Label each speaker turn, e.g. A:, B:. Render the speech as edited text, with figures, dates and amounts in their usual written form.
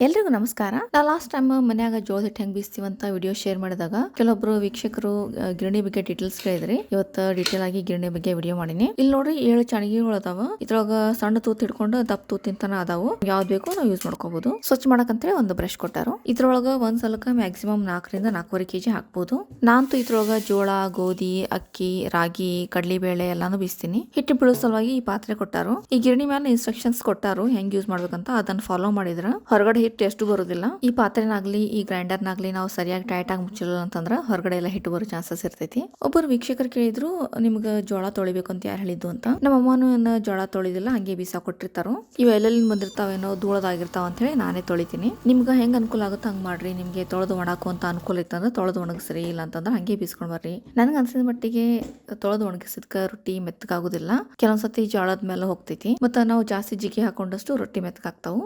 A: ಎಲ್ರಿಗೂ ನಮಸ್ಕಾರ. ನಾ ಲಾಸ್ಟ್ ಟೈಮ್ ಮನ್ಯಾಗ ಜೋಳದ ಹಿಟ್ಟು ಹೆಂಗ್ ಬೀಸ್ತೀವಂತ ವಿಡಿಯೋ ಶೇರ್ ಮಾಡಿದಾಗ ಕೆಲವೊಬ್ರು ವೀಕ್ಷಕರು ಗಿರಣಿ ಬಗ್ಗೆ ಡೀಟೇಲ್ಸ್ ಕೇಳಿದ್ರಿ. ಇವತ್ತು ಡೀಟೇಲ್ ಆಗಿ ಗಿರಣಿ ಬಗ್ಗೆ ವಿಡಿಯೋ ಮಾಡೀನಿ. ಇಲ್ಲಿ ನೋಡ್ರಿ 7 ಚಣಗಿಗಳು ಅದಾವ. ಇದ್ರೊಳಗ ಸಣ್ಣ ತೂತ್ ಹಿಡ್ಕೊಂಡು ದಪ್ಪ ತೂತಿಂತನ ಅದಾವು. ಯಾವ್ದು ಬೇಕೋ ನಾವು ಯೂಸ್ ಮಾಡ್ಕೋಬಹುದು. ಸ್ವಚ್ಛ ಮಾಡಕಂತೇಳಿ ಒಂದು ಬ್ರಷ್ ಕೊಟ್ಟಾರು. ಇದ್ರೊಳಗ ಒಂದ್ ಸಲಕ್ಕ ಮ್ಯಾಕ್ಸಿಮಮ್ 4 ರಿಂದ 4.5 kg ಹಾಕ್ಬಹುದು. ನಾನಂತೂ ಇದ್ರೊಳಗ ಜೋಳ, ಗೋಧಿ, ಅಕ್ಕಿ, ರಾಗಿ, ಕಡ್ಲಿಬೇಳೆ ಎಲ್ಲಾನು ಬೀಸ್ತೀನಿ. ಹಿಟ್ಟು ಬೀಳೋ ಸಲುವಾಗಿ ಈ ಪಾತ್ರೆ ಕೊಟ್ಟಾರು. ಈ ಗಿರಣಿ ಮೇಲೆ ಇನ್ಸ್ಟ್ರಕ್ಷನ್ಸ್ ಕೊಟ್ಟಾರು ಹೆಂಗ್ ಯೂಸ್ ಮಾಡ್ಬೇಕಂತ. ಅದನ್ನ ಫಾಲೋ ಮಾಡಿದ್ರ ಹೊರಗಡೆ ಹಿಟ್ಟು ಎಷ್ಟು ಬರೋದಿಲ್ಲ. ಈ ಪಾತ್ರೆನಾಗ್ಲಿ ಈ ಗ್ರೈಂಡರ್ನಾಗ್ಲಿ ನಾವು ಸರಿಯಾಗಿ ಟೈಟ್ ಆಗಿ ಮುಚ್ಚಲಿಲ್ಲ ಅಂತಂದ್ರ ಹೊರಗಡೆ ಎಲ್ಲ ಹಿಟ್ಟು ಬರೋ ಚಾನ್ಸಸ್ ಇರ್ತೈತಿ. ಒಬ್ಬರು ವೀಕ್ಷಕರು ಕೇಳಿದ್ರು ನಿಮ್ಗ ಜೋಳ ತೊಳಿಬೇಕು ಅಂತ ಯಾರು ಹೇಳಿದ್ದು ಅಂತ. ನಮ್ಮ ಅಮ್ಮನೂ ಜೋಳ ತೊಳಿದಿಲ್ಲ, ಹಂಗೆ ಬೀಸಾ ಕೊಟ್ಟಿರ್ತಾರೋ. ಇವ ಎಲ್ಲೆಲ್ಲಿ ಬಂದಿರ್ತಾವೇನೋ ಧೂಳದಾಗಿರ್ತಾವ ಅಂತ ಹೇಳಿ ನಾನೇ ತೊಳಿತೀನಿ. ನಿಮ್ಗ ಹೆಂಗ್ ಅನುಕೂಲ ಆಗುತ್ತೋ ಹಂಗ್ ಮಾಡ್ರಿ. ನಿಮ್ಗೆ ತೊಳೆದು ಒಣಾಕು ಅಂತ ಅನುಕೂಲ ಇತ್ತಂದ್ರೆ ತೊಳೆದು ಒಣಗಿಸ್ರಿ, ಇಲ್ಲ ಅಂತಂದ್ರೆ ಹಂಗೆ ಬೀಸ್ಕೊಂಡ್ ಬರ್ರಿ. ನನ್ಗೆ ಅನ್ಸಿದ ಮಟ್ಟಿಗೆ ತೊಳೆದು ಒಣಗಿಸಿದ್ಕ ರೊಟ್ಟಿ ಮೆತ್ತಗಾಗುದಿಲ್ಲ. ಕೆಲವೊಂದ್ಸತಿ ಜೋಳದ ಮೇಲೆ ಹೋಗ್ತೈತಿ. ಮತ್ತ ನಾವು ಜಾಸ್ತಿ ಜಿಗಿ ಹಾಕೊಂಡಷ್ಟು ರೊಟ್ಟಿ ಮೆತ್ತಗಾಗ್ತಾವು.